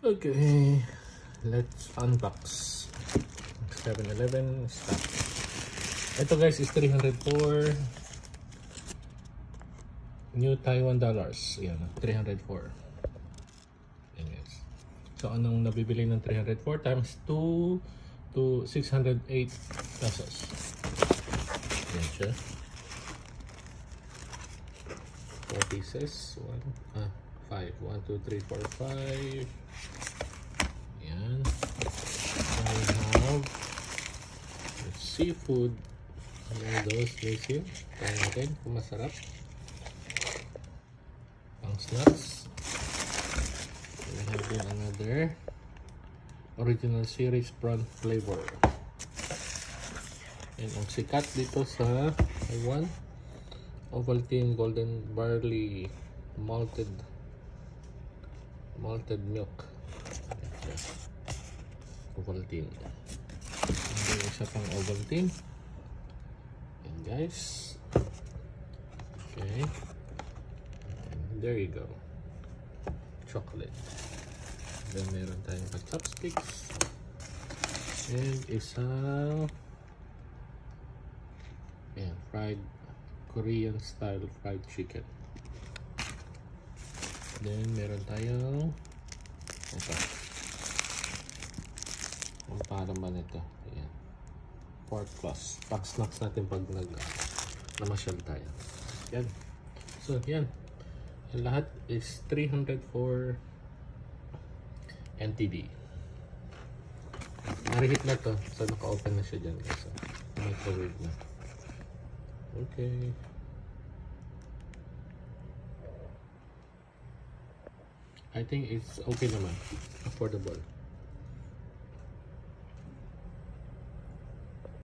Okay, let's unbox 7-Eleven stock. Ito guys is 304 New Taiwan dollars. Ayan, 304. Ayan guys. So anong nabibili ng 304 times 2 to 608 pesos. Ayan siya. 4 pieces. 5. 1, 2, 3, 4, 5. Ayan. So we have the seafood. Ayan those missing. Kaya natin kung masarap. Pang snacks. We have then another original series prawn flavor. And ang sikat dito sa Taiwan, Ovaltine golden barley malted milk. Ovaltine. Hindi isa pang Ovaltine. And guys. Okay. And there you go. Chocolate. Then meron tayong chopsticks. And isang fried Korean style fried chicken. Then meron tayong ang parang ba nito? Ayan. Pork plus. Pag snacks natin pag namasyal tayo. Yan. So yan. Ang lahat is 304 NTD. Narihit na to. So naka-open na siya dyan. So, microwave na. Okay. I think it's okay naman. Affordable.